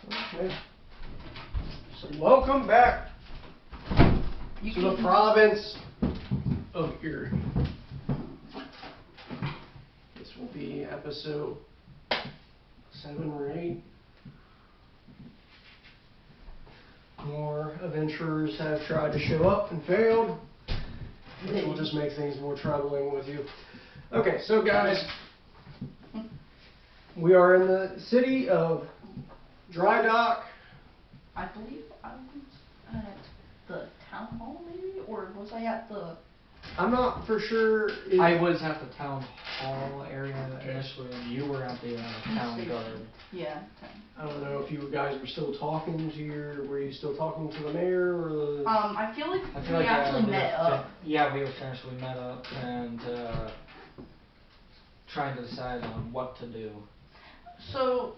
Okay. So welcome back to the province of Erie. This will be episode 7 or 8. More adventurers have tried to show up and failed, which will just make things more troubling with you. Okay, so guys, we are in the city of Dry Dock. I believe I was at the town hall, maybe, or was I at the? I'm not for sure. I was at the town hall area initially, and you were at the town guard. Yeah. I don't know if you guys were still talking to were you still talking to the mayor or the? I feel like we actually met up. Yeah, we essentially met up and trying to decide on what to do. So,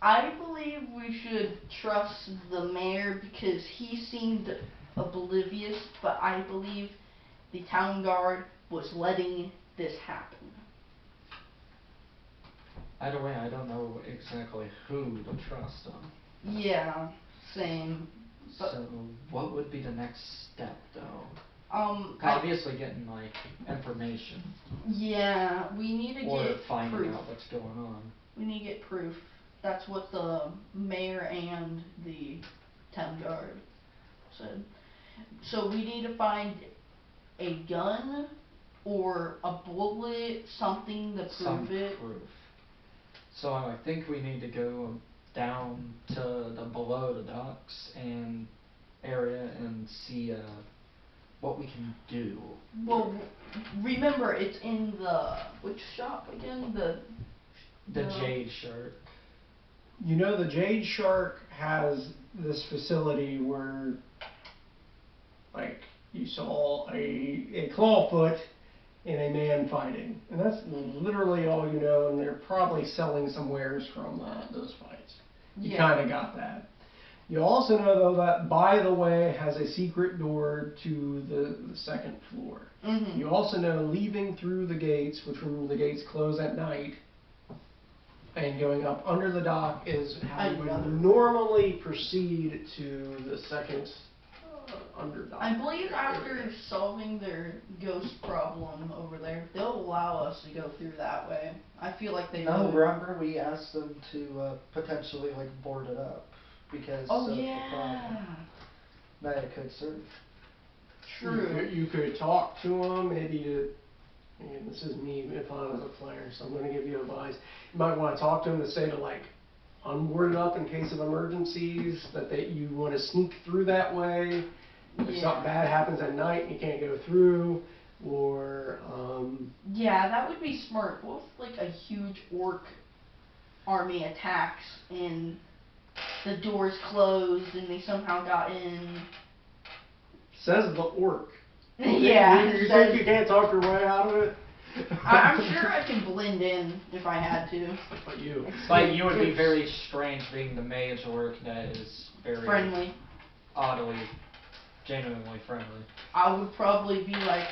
I believe we should trust the mayor because he seemed oblivious, but I believe the town guard was letting this happen. Either way, I don't know exactly who to trust on. Yeah, same. So, what would be the next step, though? Obviously getting, like, information. Yeah, we need to or get finding proof. out what's going on. We need to get proof. That's what the mayor and the town guard said. So we need to find a gun or a bullet, something to prove it. Proof. So I think we need to go down to the below the docks and area and see what we can do. Well, remember it's in the which shop again? The Jade Shark. You know, the Jade Shark has this facility where, like, you saw a clawfoot and a man fighting, and that's literally all you know. And they're probably selling some wares from those fights. You kind of got that. You also know, though, that by the way has a secret door to the second floor. Mm-hmm. You also know leaving through the gates, which remember the gates close at night, and going up under the dock is how you would normally proceed to the second under dock. I believe after solving their ghost problem over there, they'll allow us to go through that way. I feel like they No, would. remember we asked them to potentially like board it up because of the problem. Now it could serve. True. You could talk to them, maybe to. And this is me if I was a player, so I'm going to give you advice. You might want to talk to them to say to like unboard it up in case of emergencies, that you want to sneak through that way. If something bad happens at night and you can't go through, or yeah, that would be smart. What if like a huge orc army attacks and the doors closed and they somehow got in? Says the orc. Yeah. You think you can't talk your way out of it? I'm sure I can blend in if I had to. But you would be very strange being the mage orc that is very friendly. Oddly, genuinely friendly. I would probably be like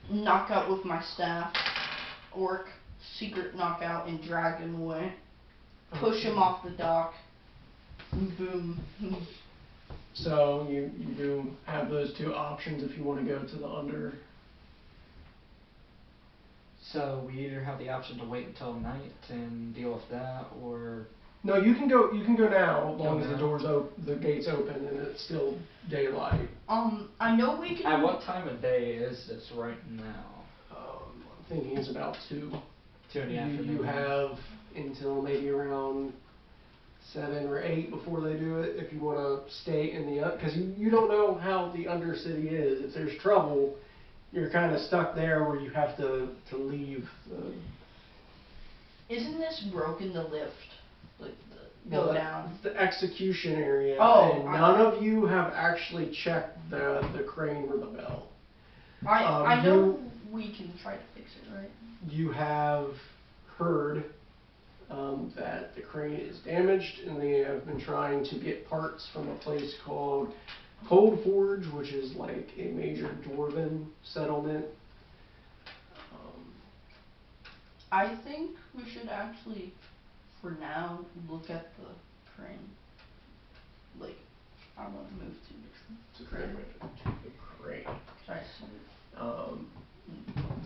knockout with my staff, orc, secret knockout, and drag him away. Push him off the dock. Boom. So you do have those two options if you want to go to the under. So we either have the option to wait until night and deal with that, or no, you can go. You can go now as long as the doors the gates open and it's still daylight. I know we can. At what time of day is this right now? I'm thinking it's about 2. 2 in the afternoon. You have until maybe around 7 or 8 before they do it, if you want to stay in the because you don't know how the Undercity is. If there's trouble, you're kind of stuck there where you have to leave. Isn't this broken, the lift? Like go down? The execution area. Oh, and none of you have actually checked the crane or the bell. I know we can try to fix it, right? You have heard that the crane is damaged, and they have been trying to get parts from a place called Cold Forge, which is like a major dwarven settlement. I think we should actually, for now, look at the crane. to bring it to the crane. Try to see it.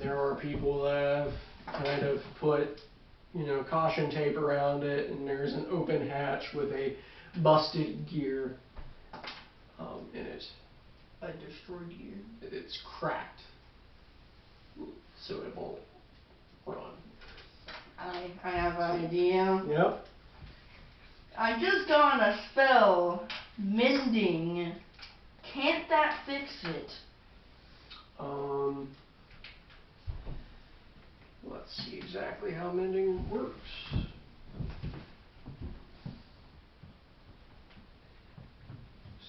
There are people that have kind of put, caution tape around it, and there's an open hatch with a busted gear in it. A destroyed gear. It's cracked, so it won't run. I have an idea. Yep. I just got a spell, mending. Can't that fix it? Let's see exactly how mending works.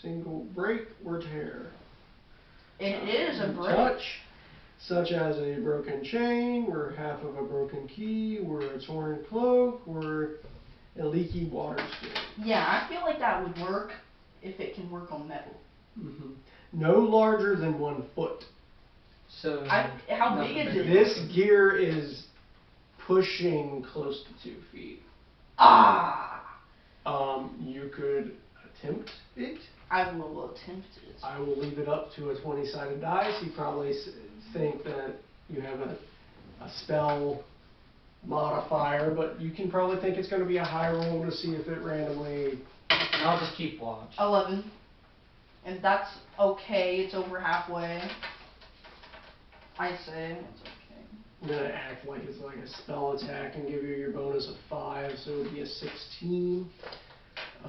Single break or tear. It is a break. Touch, such as a broken chain, or half of a broken key, or a torn cloak, or a leaky water skin. Yeah, I feel like that would work if it can work on metal. Mm-hmm. No larger than 1 foot. So How big is it? This gear is pushing close to 2 feet. Ah! You could attempt it. I will attempt it. I will leave it up to a 20-sided dice. You probably think that you have a spell modifier, but you can probably think it's going to be a high roll to see if it randomly. I'll just keep watch. 11. And that's okay. It's over halfway. I say it's okay. I'm going to act like it's like a spell attack and give you your bonus of 5, so it would be a 16. I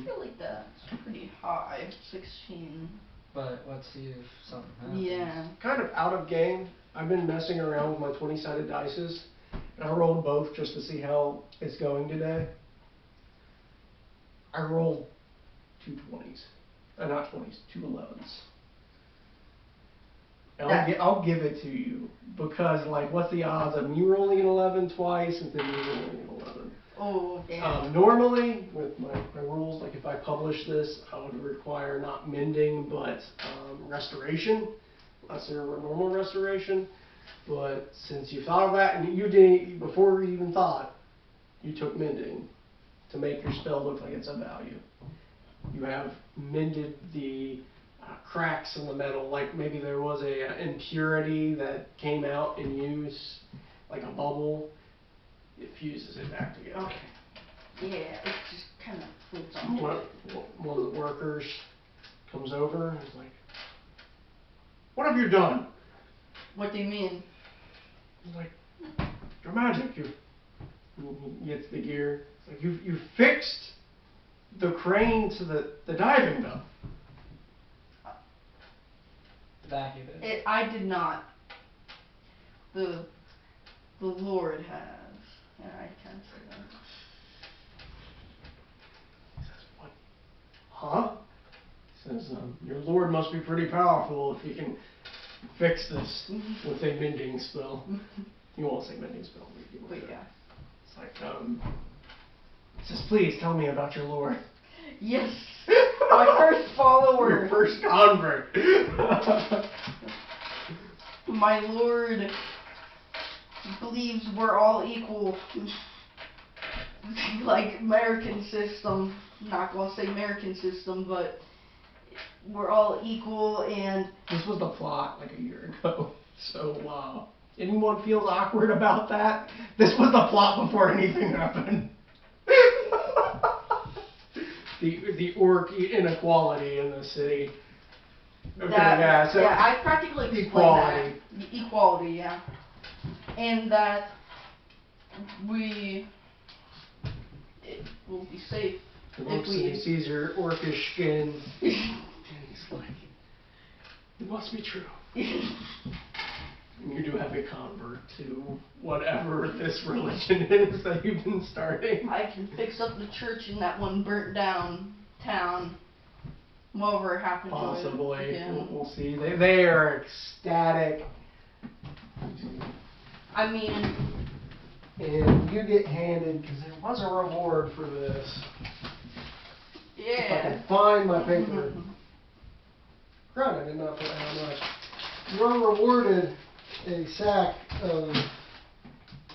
feel like that's pretty high. 16. But let's see if something happens. Yeah. Kind of out of game. I've been messing around with my 20-sided dices, and I rolled both just to see how it's going today. I rolled 2 20s. Not 20s, 2 11s. I'll give it to you, because, like, what's the odds of me rolling an 11 twice and then you rolling an 11? Oh, damn. Normally, with my rules, like if I publish this, I would require not mending, but restoration, unless they're a normal restoration. But since you thought of that, and you didn't, before you even thought, you took mending to make your spell look like it's of value. You have mended the cracks in the metal, like maybe there was a impurity that came out in use, like a bubble. It fuses it back together. Okay. Yeah, it just kind of floats on. One of the workers comes over and is like, "What have you done?" What do you mean? He's like, "Your magic. He gets the gear. It's like, you fixed the crane to the diving bell." The back of it. I did not. The Lord has. Yeah, I can't say that. He says, "What? Huh?" He says, "Your lord must be pretty powerful if he can fix this with a mending spell." He won't say mending spell, But yeah. It's like, he says, "Please tell me about your lord." Yes! My first follower! Your first convert! My lord believes we're all equal. Like American system. Not gonna say American system, but we're all equal, and This was the plot like a year ago. So, anyone feels awkward about that? This was the plot before anything happened. The orc inequality in the city. Okay, I practically explained equality. that. Equality, yeah. And that it will be safe He if looks and he sees your orcish skin, and he's like, "It must be true." And you do have a convert to whatever this religion is that you've been starting. I can fix up the church in that one burnt down town. I'm over half enjoyed. Possibly. Yeah. We'll see. They are ecstatic. I mean, And you get handed, because there was a reward for this. If I yeah. can find my paper. Crud, I did not put how much. You're rewarded a sack of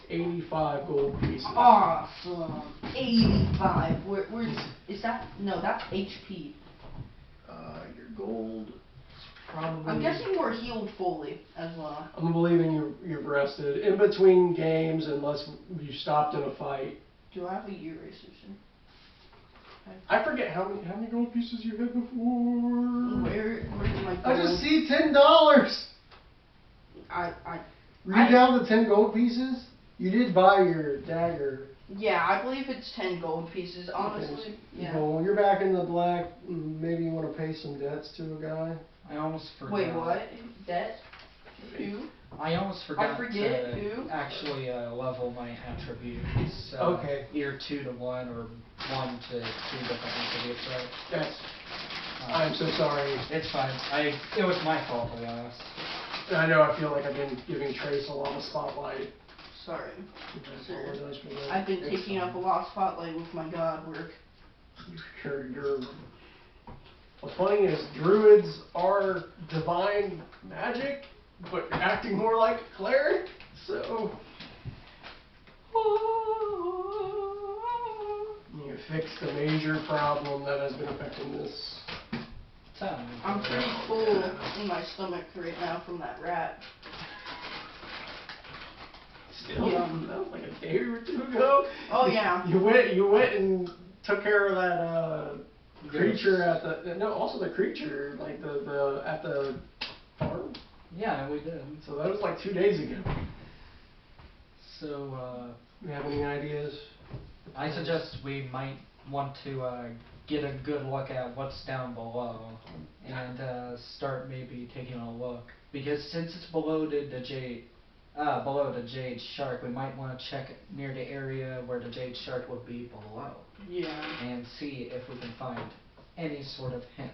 85 gold pieces. Awesome. 85. Where's is that? No, that's HP. Your gold is probably. I'm guessing we're healed fully as well. I'm believing you've rested in between games unless you stopped in a fight. Do I have a erase soon? I forget how many gold pieces you had before. Where's my gold? I just see $10. I Read down the 10 gold pieces. You did buy your dagger. Yeah, I believe it's 10 gold pieces. Honestly, Okay. yeah. Well, you're back in the black. Maybe you want to pay some debts to a guy. I almost forgot. Wait, what? Debt? Who? I almost forgot forget to who? actually level my attributes. Okay. Either 2 to 1 or 1 to 2 different attributes, right? Yes. I'm so sorry. It's fine. It was my fault, to be honest. I know. I feel like I've been giving Trace a lot of spotlight. Sorry. I apologize for that. I've been taking up a lot of spotlight with my god work. What's funny is druids are divine magic, but you're acting more like a cleric, so. You fixed a major problem that has been affecting this. I'm pretty full in my stomach right now from that rat. Still, that was like a day or two ago. Oh yeah. You went and took care of that creature at the creature like the at the farm. Yeah, we did. So that was like 2 days ago. So You have any ideas? I suggest we might want to get a good look at what's down below and start maybe taking a look, because since it's below the jade shark, we might want to check near the area where the jade shark would be below. Yeah. And see if we can find any sort of hint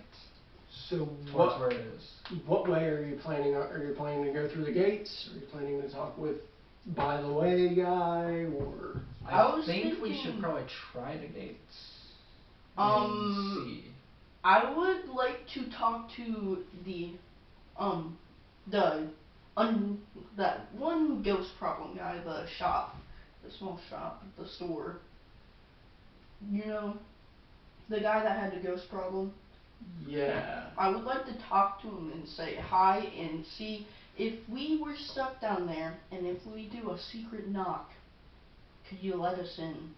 So towards where it is. what way are you planning? Are you planning to go through the gates? Are you planning to talk with by the way guy or? I think we should probably try the gates. And see. I would like to talk to that one ghost problem guy, the small shop, the store. You know, the guy that had the ghost problem. Yeah. I would like to talk to him and say hi and see if we were stuck down there and if we do a secret knock, could you let us in?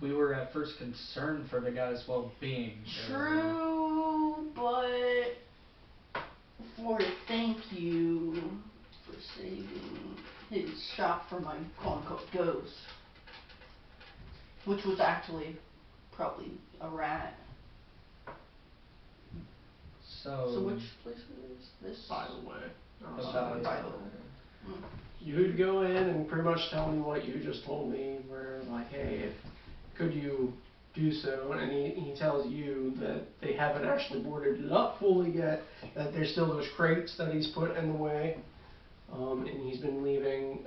We were at first concerned for the guy's well-being. True, but for a thank you for saving his shop from my quote-unquote ghost, which was actually probably a rat. So which place is this? By the way. By the way. You would go in and pretty much tell me what you just told me, where like, hey, could you do so? And he tells you that they haven't actually boarded it up fully yet, that there's still those crates that he's put in the way, and he's been leaving,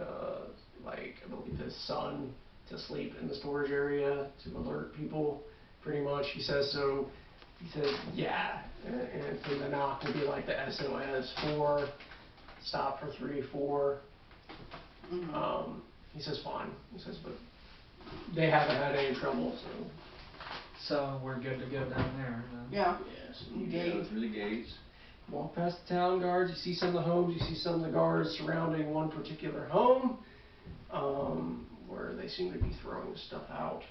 like, I believe his son to sleep in the storage area to alert people, pretty much. He says so. He says, yeah, and so the knock would be like the SOS 4, stop for 3, 4. He says fine. He says, but they haven't had any trouble, so. So we're good to go down there. Yeah. Yes. You go through the gates, walk past the town guards. You see some of the homes. You see some of the guards surrounding one particular home, where they seem to be throwing stuff out.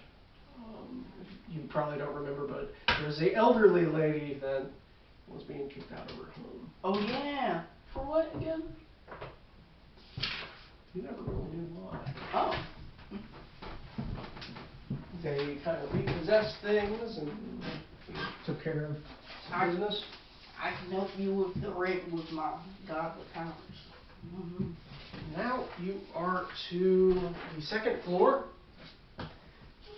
You probably don't remember, but there's an elderly lady that was being kicked out of her home. Oh yeah. For what again? You never really knew why. Oh. They kind of repossessed things and took care of business. I can help you with the rent with my godly powers. Now you are to the second floor.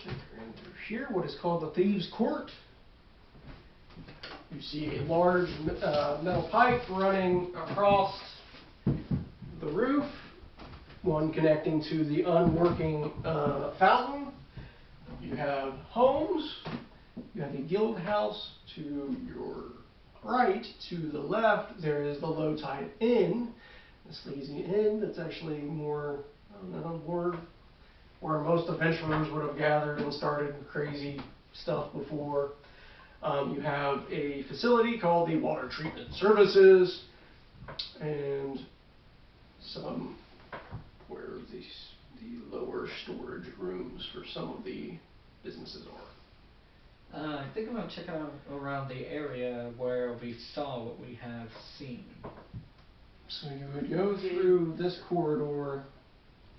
Enter here, what is called the Thieves' Court. You see a large metal pipe running across the roof, one connecting to the unworking fountain. You have homes. You have a guild house to your right. To the left, there is the Low Tide Inn, a sleazy inn that's actually more, I don't know, more where most adventurers would have gathered and started crazy stuff before. You have a facility called the Water Treatment Services, and some where the lower storage rooms for some of the businesses are. I think I'm gonna check out around the area where we saw what we have seen. So you would go through this corridor,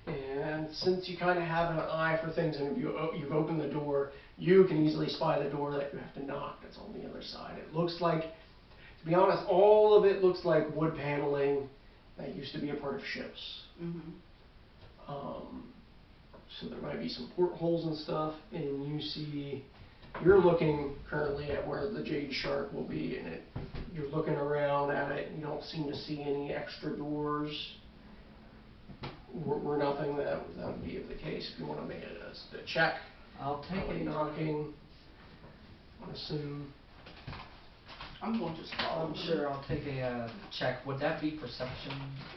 and since you kind of have an eye for things, and if you've opened the door, you can easily spy the door that you have to knock that's on the other side. It looks like, to be honest, all of it looks like wood paneling that used to be a part of ships. So there might be some portholes and stuff, and you're looking currently at where the Jade Shark will be, and you're looking around at it, and you don't seem to see any extra doors. Or nothing that would be of the case. If you want to make it a check, I'll take probably it. knocking, I assume. I'm going to follow. I'm sure I'll take a check. Would that be perception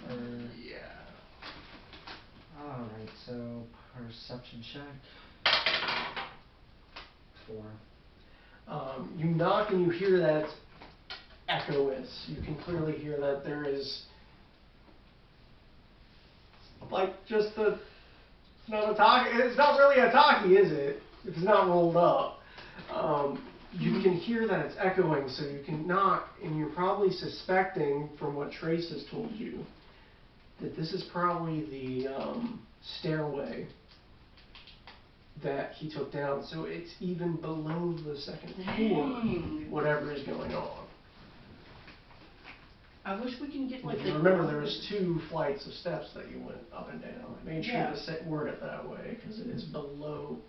or? Yeah. Alright, so perception check. 4. You knock and you hear that echoous. You can clearly hear that there is, like, just it's not really a talkie, is it? If it's not rolled up. You can hear that it's echoing, so you can knock, and you're probably suspecting, from what Trace has told you, that this is probably the stairway that he took down. So it's even below the second floor, whatever is going on. I wish we can get like If you remember, there was 2 flights of steps that you went up and down. I made sure to word it that way, because it is below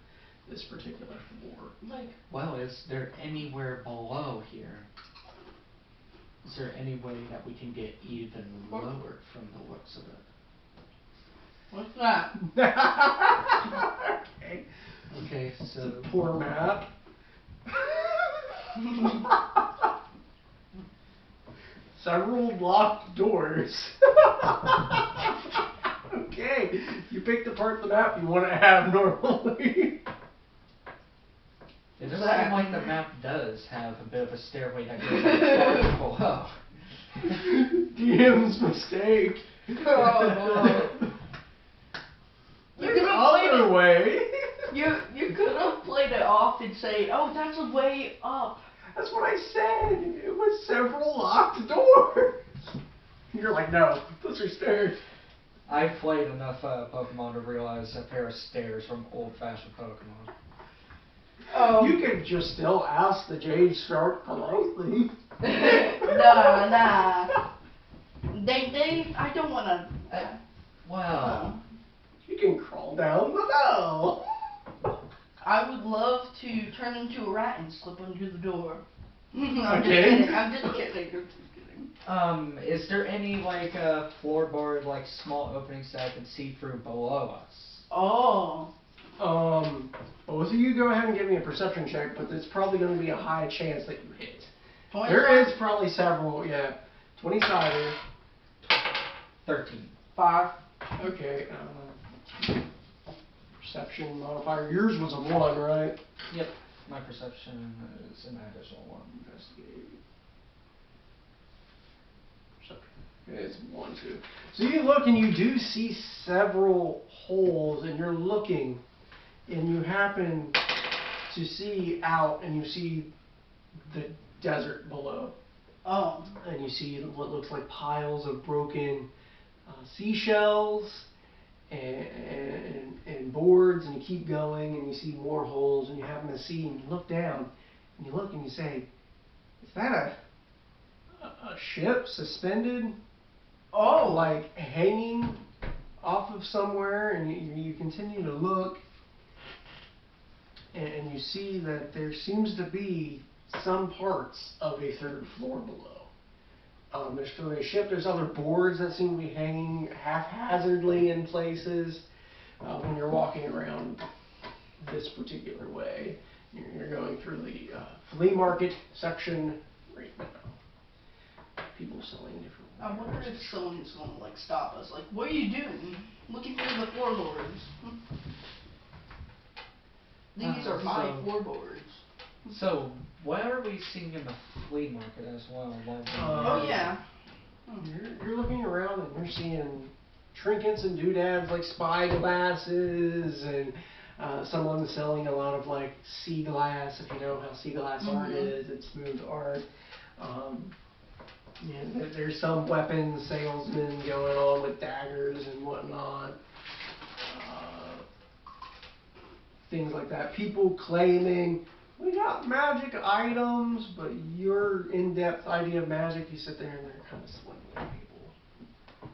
this particular floor. Like, Well, is there anywhere below here? Is there any way that we can get even lower from the looks of it? what's that? Okay. Okay, so Poor map. Several locked doors. Okay, you picked apart the map you want to have normally. it does seem like the map does have a bit of a stairway that goes farther below. DM's mistake. Oh, no. There's other way. You could have played it off and say, oh, that's a way up. That's what I said. It was several locked doors. You're like, no, those are stairs. I've played enough Pokemon to realize a pair of stairs from old-fashioned Pokemon. Oh. You could just still ask the Jade Shark politely. Nah. I don't want to. Wow. You can crawl down the bell. I would love to turn into a rat and slip under the door. I'm Okay. just kidding. Is there any like floorboard, like small openings that I can see through below us? Oh. Both of you go ahead and give me a perception check, but it's probably going to be a high chance that you hit. 20 There is probably several, 20-sider. 13. 5. Okay, perception modifier. Yours was a 1, right? Yep. My perception is an additional 1. Investigate. Okay, it's 1, 2. So you look and you do see several holes, and you're looking, and you happen to see out, and you see the desert below. Oh. And you see what looks like piles of broken seashells and boards, and you keep going, and you see more holes, and you happen to see, and you look down, and you look and you say, is that a ship suspended? Oh. Like hanging off of somewhere, and you continue to look, and you see that there seems to be some parts of a 3rd floor below. There's clearly a ship. There's other boards that seem to be hanging haphazardly in places when you're walking around this particular way. You're going through the flea market section right now. People selling different. I wonder if someone's gonna like stop us. Like, what are you doing? Looking for the floorboards. These are my floorboards. So, what are we seeing in the flea market as well? Oh yeah. You're looking around and you're seeing trinkets and doodads like spyglasses and someone selling a lot of like sea glass, if you know how sea glass art is, it's smooth art. There's some weapons salesmen going on with daggers and whatnot. Things like that. People claiming, we got magic items, but your in-depth idea of magic, you sit there and they're kind of swindling people.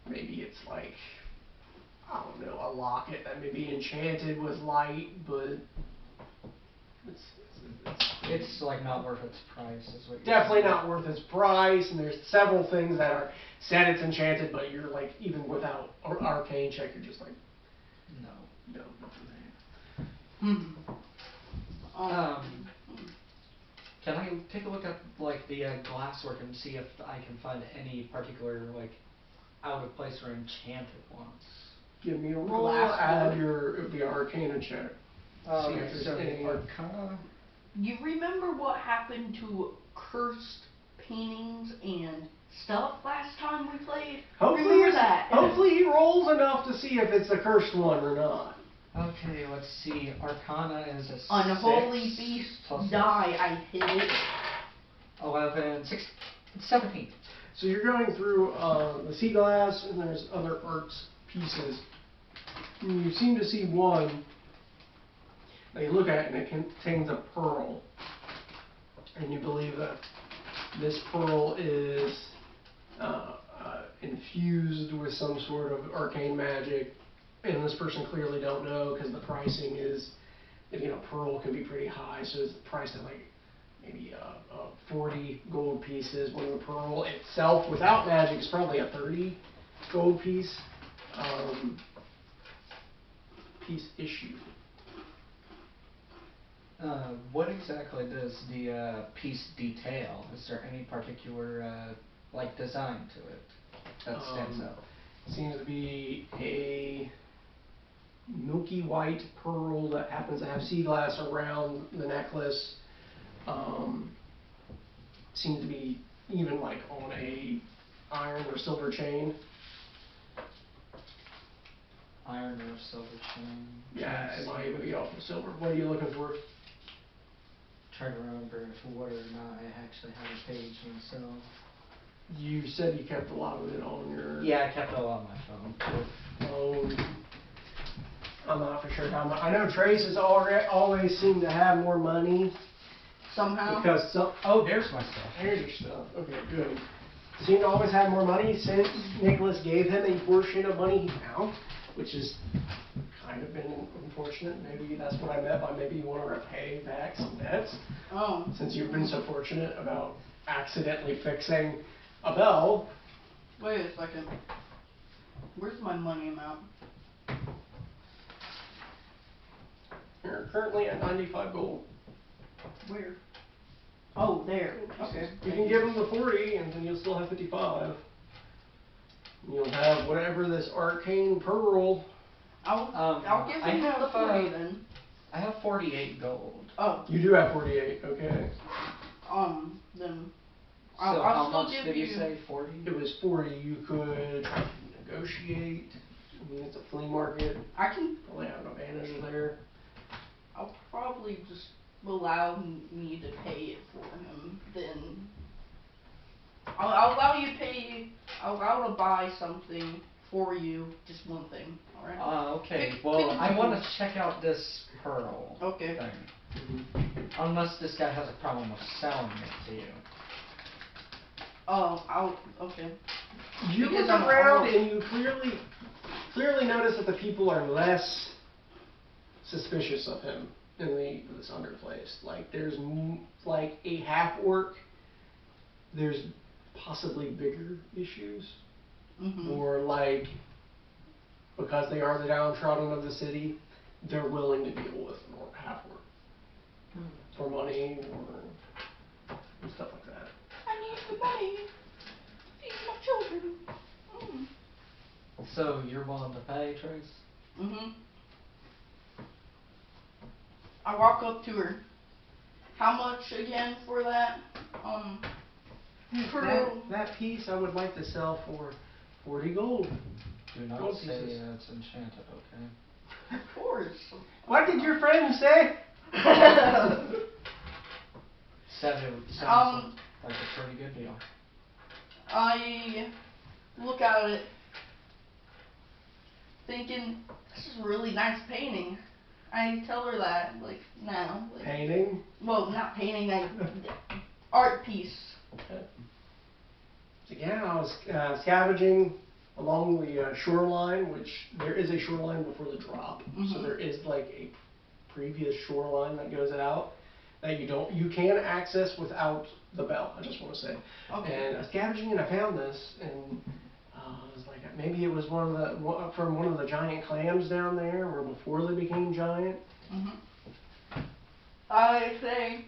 Maybe it's like, I don't know, a locket that may be enchanted with light, but it's like not worth its price, is what you're definitely saying. not worth its price, and there's several things that are said it's enchanted, but you're like, even without arcane check, you're just like, no, Can I take a look at like the glasswork and see if I can find any particular like out of place or enchanted ones? give me a roll, Glasswork. add the arcana check. See if there's So any Arcana. You remember what happened to cursed paintings and stuff last time we played? Remember that? Hopefully he rolls enough to see if it's a cursed one or not. Okay, let's see. Arcana is a Unholy 6 beast plus die, I hit it. 11, 17. So you're going through the sea glass, and there's other arts pieces. And you seem to see one. Now you look at it, and it contains a pearl. And you believe that this pearl is infused with some sort of arcane magic. And this person clearly don't know, because the pricing is, pearl can be pretty high, so it's priced at like maybe 40 gold pieces, when the pearl itself, without magic, is probably a 30 gold piece issue. What exactly does the piece detail? Is there any particular like design to it that stands out? Seems to be a milky white pearl that happens to have sea glass around the necklace. Seems to be even like on a iron or silver chain. Iron or silver chain? Yeah, it might even be off of silver. What are you looking for? Trying to remember whether or not I actually have a page myself. You said you kept a lot of it on your Yeah, I kept it all on my phone. phone. I'm not for sure how much. I know Trace has always seemed to have more money. Somehow. Because There's my stuff. here's your stuff. Okay, good. Seemed to always have more money since Nicholas gave him a portion of money he found, which has kind of been unfortunate. Maybe that's what I meant by maybe you want to repay back some debts. Oh. Since you've been so fortunate about accidentally fixing a bell. Wait a second. Where's my money amount? You're currently at 95 gold. Where? Oh, there. Okay. You can give him the 40, and then you'll still have 55. You'll have whatever this arcane pearl. I'll give him the 40 then. I have 48 gold. Oh. You do have 48, okay. Then So I'll how still much give did you you. say? 40? It was 40. You could negotiate. I mean, it's a flea market. I can. Probably have an advantage there. I'll probably just allow me to pay it for him. Then I'll allow you to pay. I'll allow to buy something for you. Just one thing. All right. Okay. Pick Well, a I want number. to check out this pearl Okay. thing. Unless this guy has a problem with selling it to you. Oh, okay. You Because look I'm around old. and you clearly notice that the people are less suspicious of him in this underplace. Like there's like a half orc. There's possibly bigger issues, or like because they are the downtrodden of the city, they're willing to deal with an half orc for money or stuff like that. I need the money. Feed my children. So you're willing to pay, Trace? I walk up to her. How much again for that? That piece I would like to sell for 40 gold. Do not Gold say pieces. it's enchanted, okay? Of course. What did your friend say? Sounds like a pretty good deal. I look at it thinking, this is a really nice painting. I tell her that, like, now. Like, Painting? well, not painting, art piece. So yeah, I was scavenging along the shoreline, which there is a shoreline before the drop. So there is like a previous shoreline that goes out that you can access without the bell. I just want to say. Okay. And I was scavenging and I found this, and I was like, maybe it was from one of the giant clams down there, or before they became giant. I say,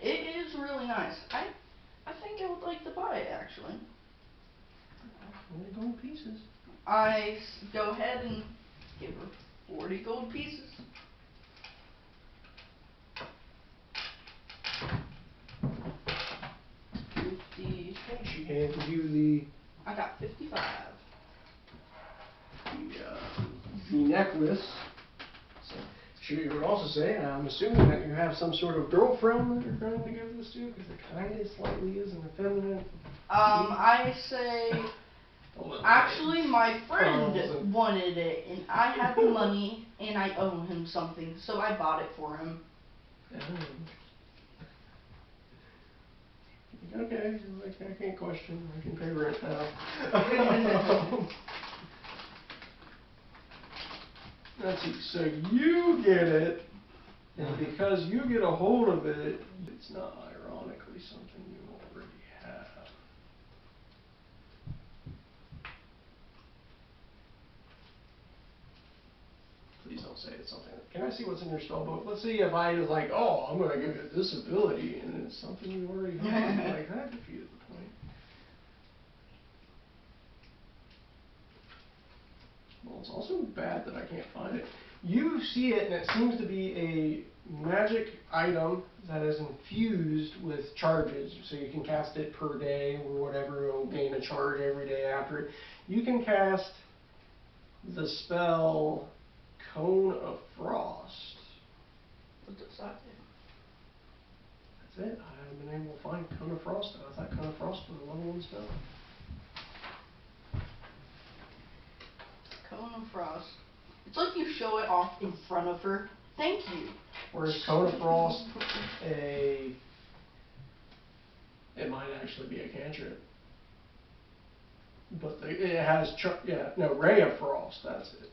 it is really nice. I think I would like to buy it, actually. Only gold pieces. I go ahead and give her 40 gold pieces. She handed you I got 55. the necklace. So she would also say, and I'm assuming that you have some sort of girlfriend that you're trying to give this to, because it kind of slightly is an effeminate. I say, actually my friend wanted it, and I had the money, and I owe him something, so I bought it for him. Okay, I can't question. I can pay rent now. Let's see. So you get it, and because you get a hold of it, it's not ironically something you already have. Please don't say it's something. Can I see what's in your spell book? Let's see if I was like, oh, I'm going to give you this ability, and it's something you already have. Like that defeated the point. Well, it's also bad that I can't find it. You see it, and it seems to be a magic item that is infused with charges. So you can cast it per day or whatever. It'll gain a charge every day after it. You can cast the spell Cone of Frost. What does that do? That's it. I haven't been able to find Cone of Frost. I thought Cone of Frost was a level 1 spell. Cone of Frost. It's like you show it off in front of her. Thank you. Whereas Cone of Frost, it might actually be a cantrip. But it has, Ray of Frost, that's it.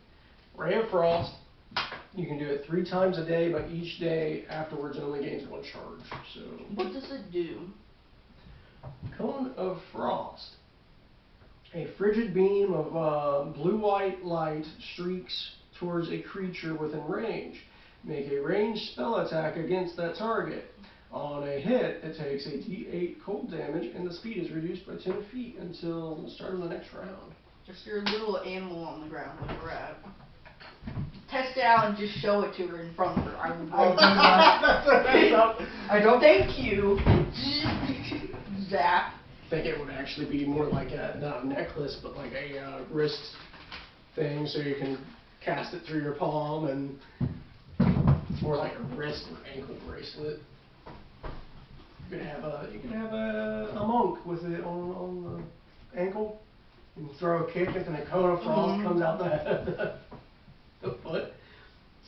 Ray of Frost, you can do it 3 times a day, but each day afterwards it only gains 1 charge. So what does it do? Cone of Frost. A frigid beam of blue-white light streaks towards a creature within range. Make a ranged spell attack against that target. On a hit, it takes a d8 cold damage, and the speed is reduced by 10 feet until the start of the next round. Just your little animal on the ground like a rat. Test it out and just show it to her in front of her. I don't. Thank you. Zap. I think it would actually be more like not a necklace, but like a wrist thing, so you can cast it through your palm, and more like a wrist or ankle bracelet. You could have a monk with it on the ankle, and throw a kick, and then a cone of frost comes out the foot.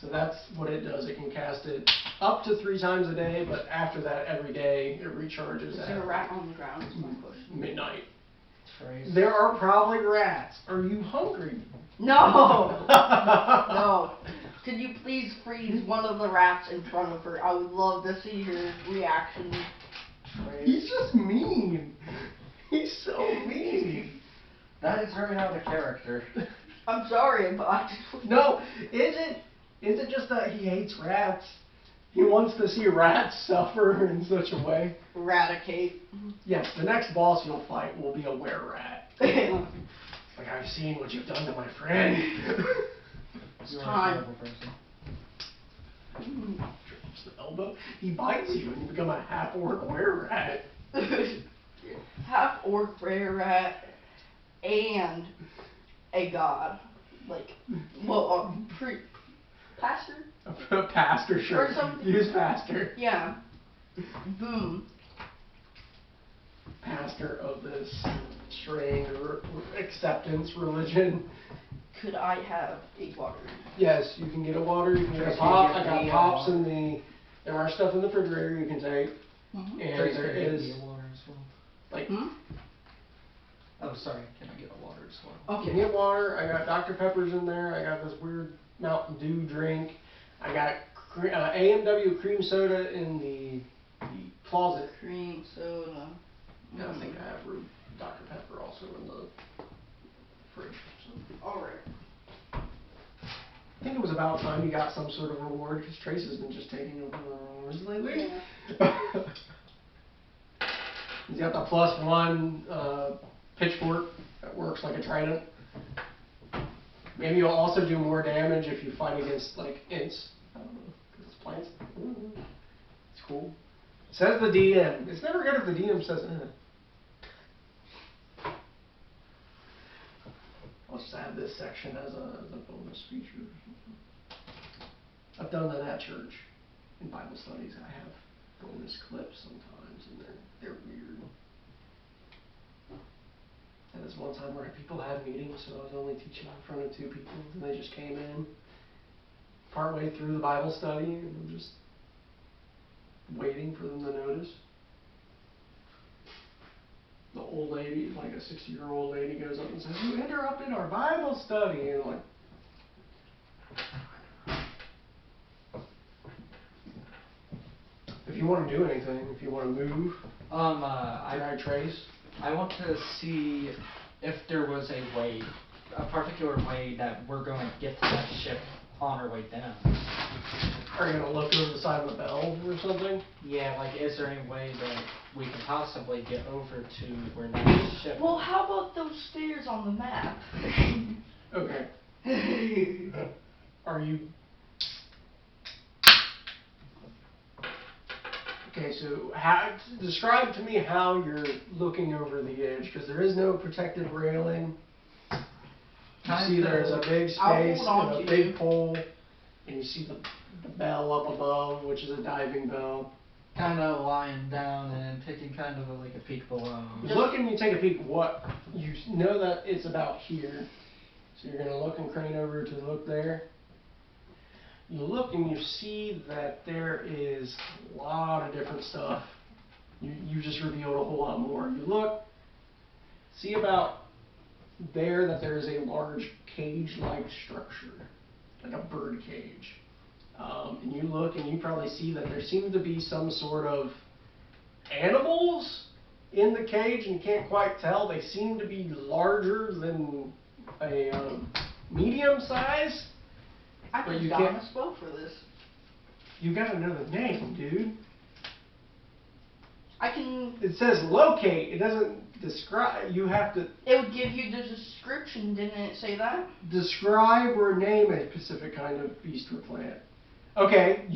So that's what it does. It can cast it up to 3 times a day, but after that, every day it recharges. Is there a rat on the ground? Is my question. Midnight. Phrase. There are probably rats. Are you hungry? No! No. Could you please freeze one of the rats in front of her? I would love to see her reaction. He's just mean. He's so mean. That is very out of character. I'm sorry, but I just... No, is it just that he hates rats? He wants to see rats suffer in such a way. Eradicate. Yes, the next boss you'll fight will be a were-rat. Like, I've seen what you've done to my friend. It's time. elbow. He bites you and you become a half-orc were-rat. Half-orc were-rat and a god. Like, well, pastor? A pastor, sure. Or something. Use pastor. Yeah. Boom. Pastor of this strange acceptance religion. Could I have a water? Yes, you can get a water, you can get a Tracy, pop. you I get got the, pops in there are stuff in the refrigerator you can take. Mm-hmm. And Tracy, there can I is, get a water as well? like, Oh, sorry. Can I get a water as well? you can get water. I got Dr. Peppers in there. I got this weird Mountain Dew drink. I got A&W cream soda in the closet. Cream soda. And I think I have Dr. Pepper also in the fridge. So. Alright. I think it was about time you got some sort of reward because Trace has been just taking over the rewards lately. Yeah. He's got the +1 pitchfork that works like a trident. Maybe you'll also do more damage if you fight against like ints. I don't know, because it's plants. It's cool. It says the DM. It's never good if the DM says I'll just add this section as a bonus feature. I've done that at church. In Bible studies, I have bonus clips sometimes, and they're weird. And there's one time where people had meetings, so I was only teaching in front of 2 people, and they just came in partway through the Bible study, and I'm just waiting for them to notice. The old lady, like a 60-year-old lady, goes up and says, "You interrupted our Bible study," and I'm like, if you want to do anything, if you want to move, I trace. I want to see if there was a particular way that we're going to get to that ship on our way down. Are you gonna look over the side of the bell or something? Yeah, like, is there any way that we can possibly get over to where that ship? Well, how about those stairs on the map? Okay. Are you? Okay, so describe to me how you're looking over the edge, because there is no protective railing. You see there's a big space and a big pole, and you see the bell up above, which is a diving bell. Kind of lying down and taking kind of like a peek below. You look and you take a peek. What you know that it's about here, so you're gonna look and crane over to look there. You look and you see that there is a lot of different stuff. You just revealed a whole lot more. You look, see about there that there is a large cage-like structure, like a bird cage. And you look and you probably see that there seems to be some sort of animals in the cage, and you can't quite tell. They seem to be larger than a medium size. I But could you don can't- a spell for this. You gotta know the name, dude. I can. It says locate. It doesn't describe. You have to It would give you the description, didn't it say that? describe or name a specific kind of beast or plant. Okay,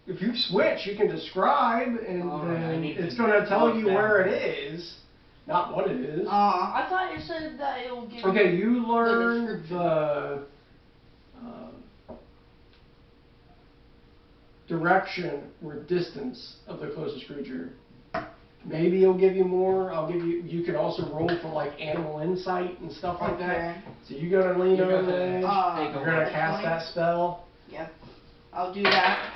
if you switch, you can describe, and Alright, I then need it's to gonna tell look you that where up. it is, not what it is. I thought it said that it will give Okay, you. you learn description. the direction or distance of the closest creature. Maybe it'll give you more. You could also roll for like animal insight and stuff like that. Okay. So you gotta lean You're over gonna the edge. take a You're gonna look. cast that spell. Yeah. I'll do that.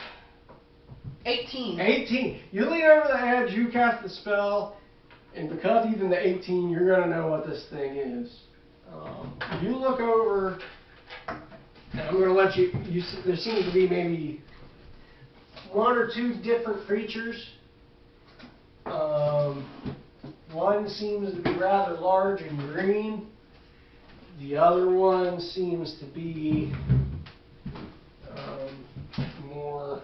18. 18. You lean over the edge, you cast the spell, and because even the 18, you're gonna know what this thing is. You look over, and I'm gonna let you. There seems to be maybe 1 or 2 different creatures. One seems to be rather large and green. The other one seems to be more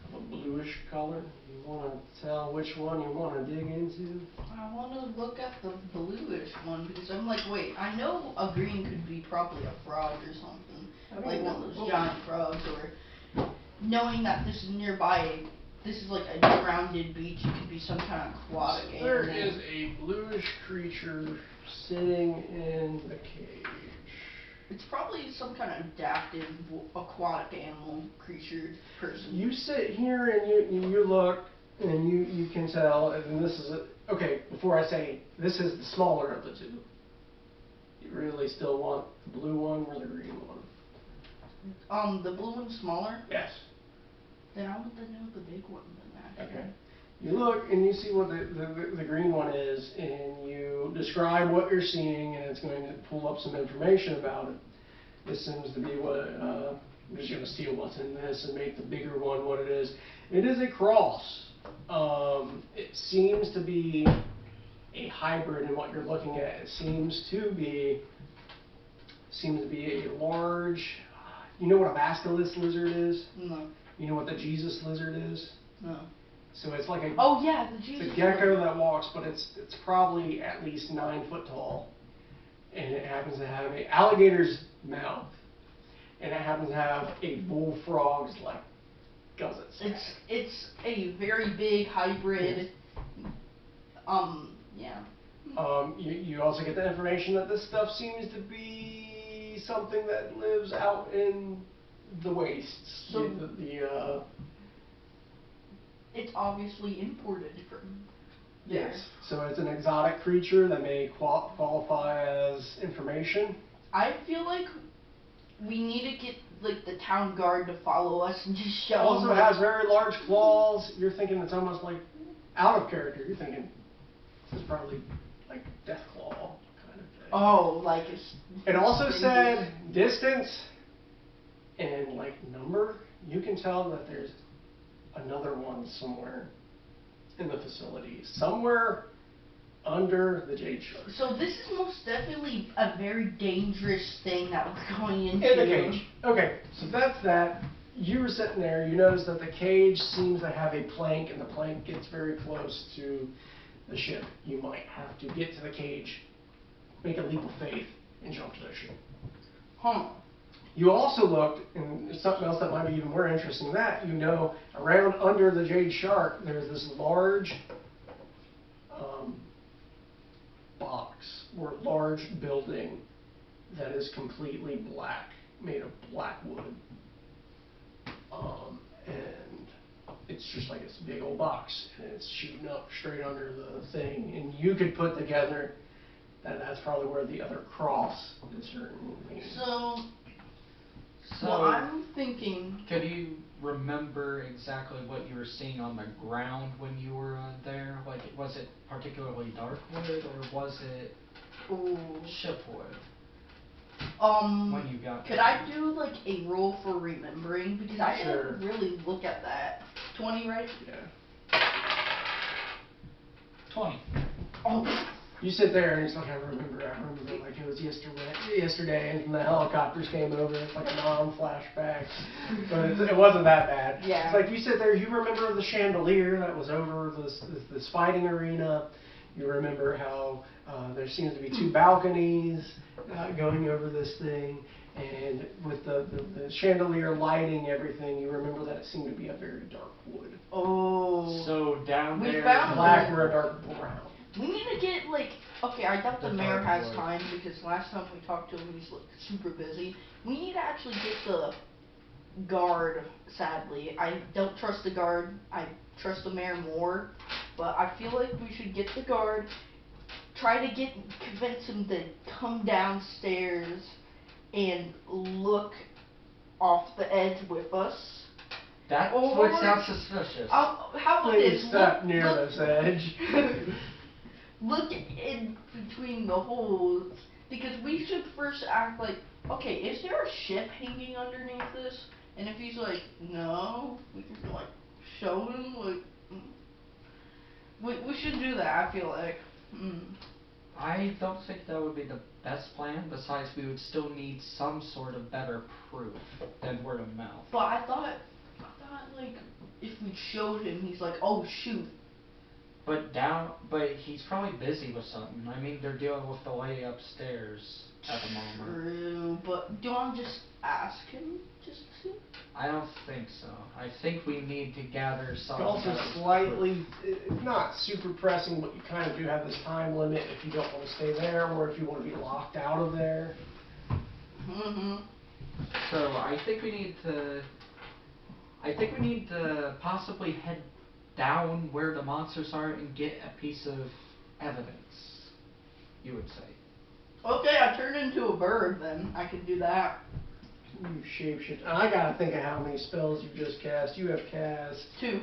of a bluish color. You want to tell which one you want to dig into? I want to look at the bluish one because I'm like, wait, I know a green could be probably a frog or something. Like one of those giant frogs or. knowing that this is nearby, this is like a grounded beach, it could be some kind of aquatic animal. There is a bluish creature sitting in the cage. It's probably some kind of adaptive aquatic animal creature person. You sit here and you look and you can tell, and this is okay. Before I say this is the smaller of the two. You really still want the blue one or the green one? The blue one's smaller. Yes. Then I would know the big one then actually. Okay. You look and you see what the green one is, and you describe what you're seeing, and it's going to pull up some information about it. This seems to be what, I'm just going to steal what's in this and make the bigger one what it is. It is a cross. It seems to be a hybrid in what you're looking at. It seems to be a large, you know what a basilisk lizard is? No. You know what the Jesus lizard is? No. So it's like a oh yeah, the Jesus. It's a gecko that walks, but it's probably at least 9 foot tall, and it happens to have an alligator's mouth, and it happens to have a bullfrog's like guzzets. It's a very big hybrid. Yeah. You also get the information that this stuff seems to be something that lives out in the wastes. So it's obviously imported from there. Yes. So it's an exotic creature that may qualify as information. I feel like we need to get like the town guard to follow us and just show Also them. has very large claws. You're thinking it's almost like out of character. You're thinking it's probably like Deathclaw kind of thing. Oh, like it's. It also said distance and like number. You can tell that there's another one somewhere in the facility, somewhere under the Jade Shark. So this is most definitely a very dangerous thing that we're going into. In the cage. Okay, so that's that. You were sitting there, you notice that the cage seems to have a plank, and the plank gets very close to the ship. You might have to get to the cage, make a leap of faith, and jump to the ship. Huh. You also looked, and something else that might be even more interesting than that, you know, around under the Jade Shark, there's this large box or large building that is completely black, made of black wood. And it's just like this big old box, and it's shooting up straight under the thing, and you could put together that that's probably where the other cross is certain. So So, I'm thinking. could you remember exactly what you were seeing on the ground when you were there? Like, was it particularly dark wood, or was it Ooh. ship wood? When you got Could there? I do like a roll for remembering? Because I Sure. didn't really look at that. 20, right? Yeah. 20. Oh. You sit there and it's like, I remember like it was yesterday, and the helicopters came over. It's like a non-flashback, but it wasn't that bad. Yeah. It's like you sit there, you remember the chandelier that was over this fighting arena. You remember how there seems to be 2 balconies going over this thing, and with the chandelier lighting everything, you remember that it seemed to be a very dark wood. Oh. So down We there. found Black or a dark brown. We need to get like, okay, I doubt the The mayor dark has wood. time because last time we talked to him he's like super busy. We need to actually get the guard, sadly. I don't trust the guard, I trust the mayor more, but I feel like we should get the guard, try to convince him to come downstairs and look off the edge with us. That Or- would sound suspicious. How about Please this? stop Look- near look- this edge. Look in between the holes, because we should first act like, okay, is there a ship hanging underneath this? And if he's like, no, we can like show him, like, we should do that, I feel like. I don't think that would be the best plan. Besides, we would still need some sort of better proof than word of mouth. But I thought like, if we showed him, he's like, oh shoot. But he's probably busy with something. I mean, they're dealing with the lady upstairs at the moment. True, but do I just ask him just to? I don't think so. I think we need to gather some. Also slightly, it's not super pressing, but you kind of do have this time limit if you don't want to stay there or if you want to be locked out of there. Mm-hmm. So I think we need to. I think we need to possibly head down where the monsters are and get a piece of evidence. You would say. Okay, I turned into a bird then. I can do that. You shapeshift. I gotta think of how many spells you just cast. You have cast. 2.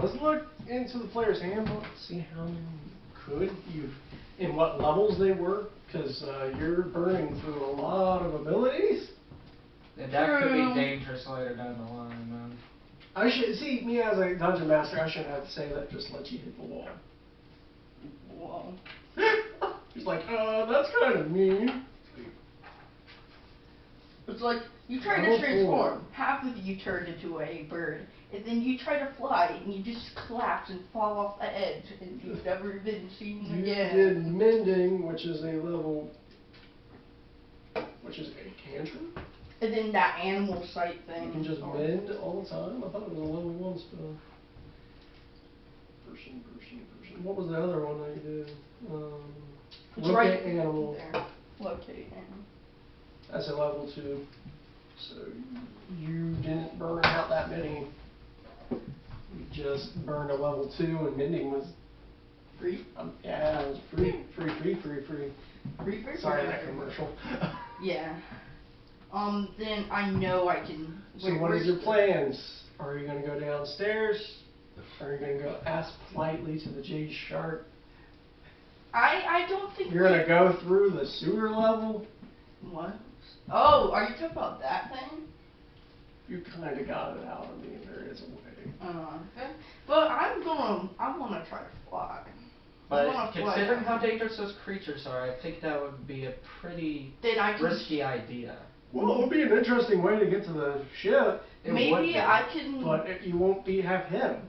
Let's look into the player's handbook, see how many could you, and what levels they were, because you're burning through a lot of abilities. And that could True. be dangerous later down the line, man. I should see me as a dungeon master. I shouldn't have to say that. Just let you hit the wall. Whoa. He's like, that's kind of mean. It's like, you try Level to transform, 4. half of you turn into a bird, and then you try to fly, and you just collapse and fall off the edge, and you've never been seen You again. did mending, which is a level, which is a cantrip. And then that animal sight thing. You can just Oh. mend all the time. I thought it was a level 1 spell. Person. What was the other one that you did? It's Locate right animal. there. Locate animal. That's a level 2. So you didn't burn out that many. You just burned a level 2, and mending was Free? yeah, it was free. Free for Sorry, free. that commercial. Yeah. Then I know I can. So what is your plans? Are you gonna go downstairs? Are you gonna go ask politely to the Jade Shark? I don't think You're gonna go through the sewer level? What? Oh, are you talking about that thing? You kinda got it out of me, there is a way. Okay. But I wanna try to fly. I wanna But fly considering how down. dangerous those creatures are, I think that would be a pretty Then I can risky idea. Well, it would be an interesting way to get to the ship, It would maybe be. I can. but you won't have him.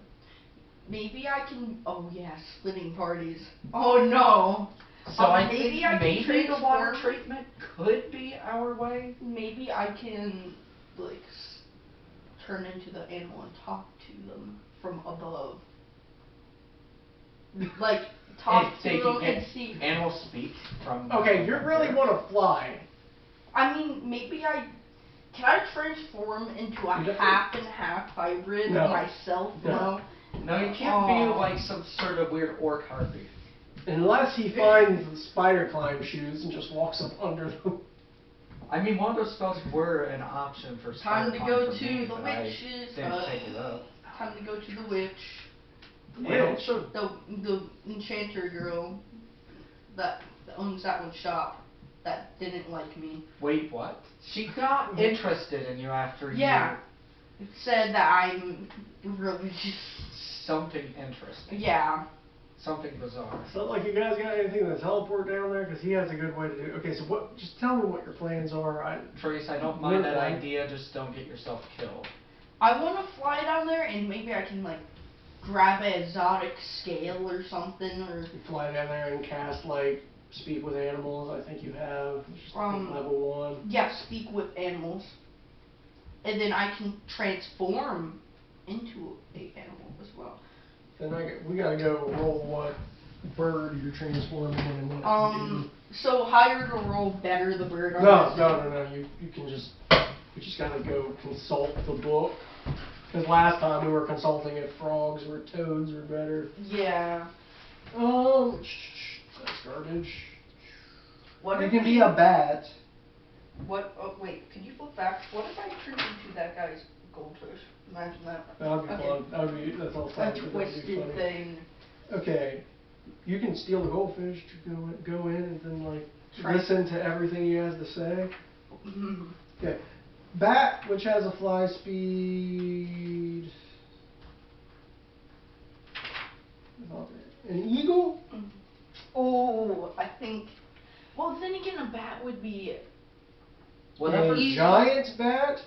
Maybe I can. Oh yeah, splitting parties. Oh no. So I maybe think I can maybe the water transform. treatment could be our way. Maybe I can like turn into the animal and talk to them from above. Like talk Hey, to them can and see. animals speak from. Okay, you really wanna fly. I mean, maybe can I transform into a You don't- half and half hybrid No. myself? No. No, you can't be Aw. like some sort of weird orc harpy. Unless he finds the spider climb shoes and just walks up under them. I mean, one of those spells were an option for Time to Spider-Man go for to me, the but I witches. didn't take it up. Time to go to the witch. Which? The enchanter girl that owns that one shop that didn't like me. Wait, what? She got interested in you after Yeah. It said that I'm really something interesting. yeah. Something bizarre. It's not like you guys got anything to teleport down there, because he has a good way to do it. Okay, so what? Just tell me what your plans are. Trace, I don't mind that Really? idea, just don't get yourself killed. I want to fly down there and maybe I can like grab an exotic scale or something or You fly down there and cast, like, speak with animals, I think you have. Which is level 1. yeah, speak with animals. And then I can transform into a animal as well. Then we gotta go roll what bird you're transforming and what you do. So higher to roll, better the bird. No. You just gotta go consult the book. Because last time we were consulting if frogs or toads were better. Yeah. That's garbage. What You if can be a bat. What? Oh wait, could you flip back? What if I turned into that guy's goldfish? Imagine that. That would be Okay. fun. That's all A fine. but that'd be twisted funny. thing. Okay. You can steal the goldfish to go in and then like Try- listen to everything he has to say. Mhm. Okay. Bat, which has a fly speed. An eagle? Oh, I think. Well, then again, a bat would be. Whatever, A giant bat?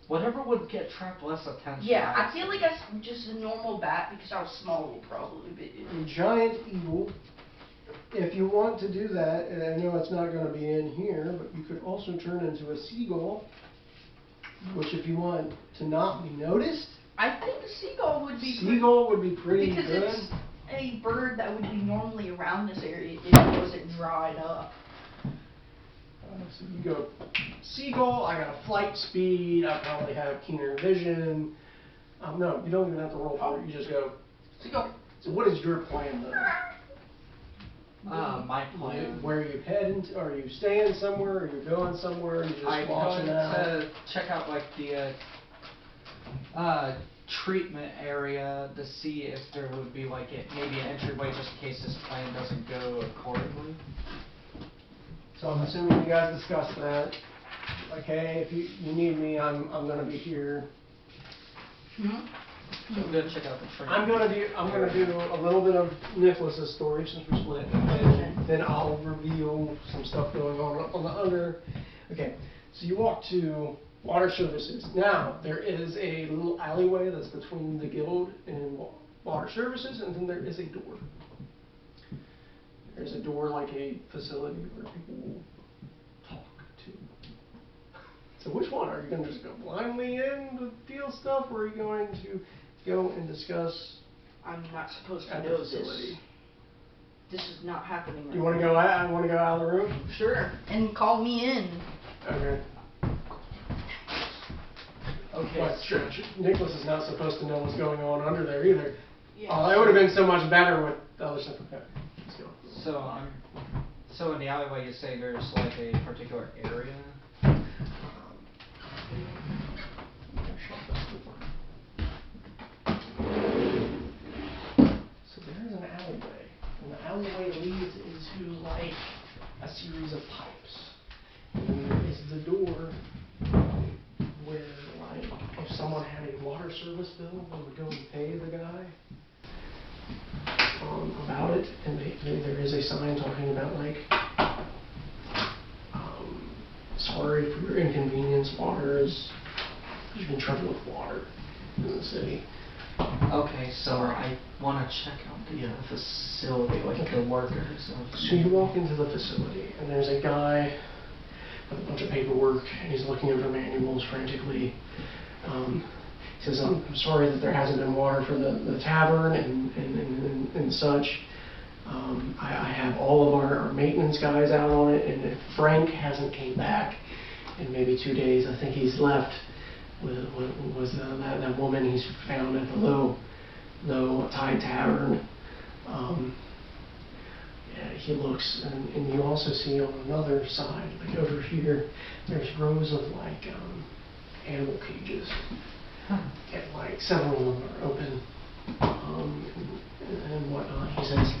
whatever would attract less attention. Yeah, I feel like that's just a normal bat because how small it will probably be. A giant eagle. if you want to do that, and I know it's not gonna be in here, but you could also turn into a seagull, which if you want to not be noticed, I think a seagull would be seagull would be pretty because good. it's a bird that would be normally around this area if it wasn't dried up. So you go seagull, I got a flight speed, I probably have keener vision. No, you don't even have to roll for it, you just go. Seagull. So what is your plan though? My plan. Where are you heading to? Are you staying somewhere? Are you going somewhere? Are you just I'm watching going out? to check out like the treatment area to see if there would be like maybe an entryway just in case this plan doesn't go accordingly. So I'm assuming you guys discussed that. Like, hey, if you need me, I'm gonna be here. Hmm? So I'm gonna check out the treatment. I'm gonna do a little bit of Nicholas's story since we split, and then I'll reveal some stuff going on up on the under. Okay, so you walk to water services. Now there is a little alleyway that's between the guild and water services, and then there is a door. There's a door like a facility where people will talk to. So which one? Are you going to just go blindly in to deal stuff, or are you going to go and discuss I'm not supposed to at the know this. facility? This is not happening right You want to now. go out? I want to go out of the room? Sure. And call me in. Okay. Okay. But Nicholas is not supposed to know what's going on under there either. Yeah. Oh, that would have been so much better with the other stuff. Okay. Let's go. So in the alleyway you say there's like a particular area? So there's an alleyway, and the alleyway leads into like a series of pipes. And then there is the door where, like, if someone had a water service bill, they would go and pay the guy about it. And there is a sign talking about like, sorry for your inconvenience. There's been trouble with water in the city. Okay, so I want to check out the facility, like the workers. So you walk into the facility, and there's a guy with a bunch of paperwork, and he's looking over manuals frantically. He says, I'm sorry that there hasn't been water for the tavern and such. I have all of our maintenance guys out on it, and if Frank hasn't came back in maybe 2 days, I think he's left with that woman he's found at the low tide tavern. Yeah, he looks, and you also see on another side, like over here, there's rows of like animal cages, and like several of them are open, and whatnot. He says,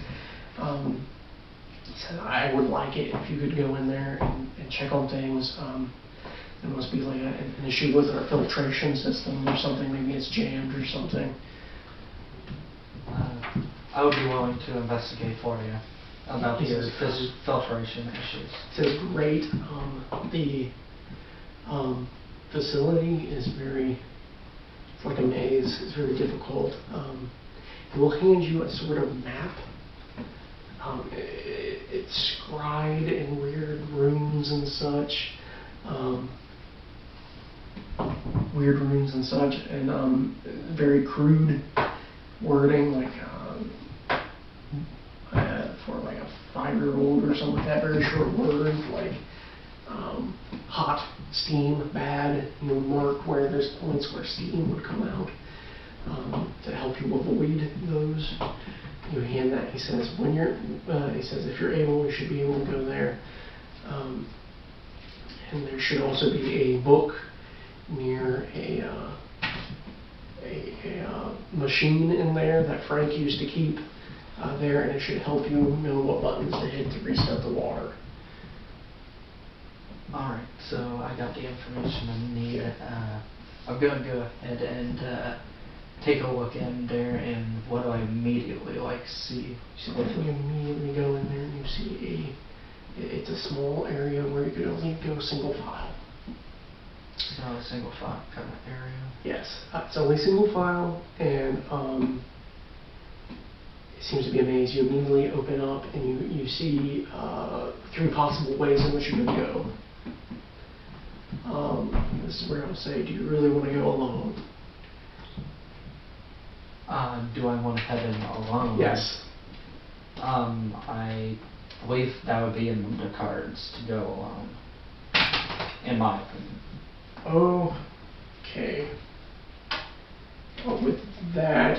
I would like it if you could go in there and check on things. There must be like an issue with our filtration system or something. Maybe it's jammed or something. I would be willing to investigate for you about your filtration issues. It says great. The facility is it's like a maze. It's very difficult. It will hand you a sort of map. It's scried in weird rooms and such. And very crude wording, like for like a 5-year-old or something like that. Very short words like hot, steam, bad. You would mark where there's points where steam would come out to help you avoid those. You hand that. He says if you're able, you should be able to go there. And there should also be a book near a machine in there that Frank used to keep there, and it should help you know what buttons to hit to reset the water. Alright, so I got the information I need. I'm going to go ahead and take a look in there, and what do I immediately see? So if you immediately go in there and you see it's a small area where you could only go single file. It's not a single file kind of area. Yes, it's only single file, and it seems to be a maze. You immediately open up and you see 3 possible ways in which you could go. This is where I'll say, do you really want to go alone? Do I want to head in alone? Yes. I believe that would be in the cards to go alone, in my opinion. Okay. With that,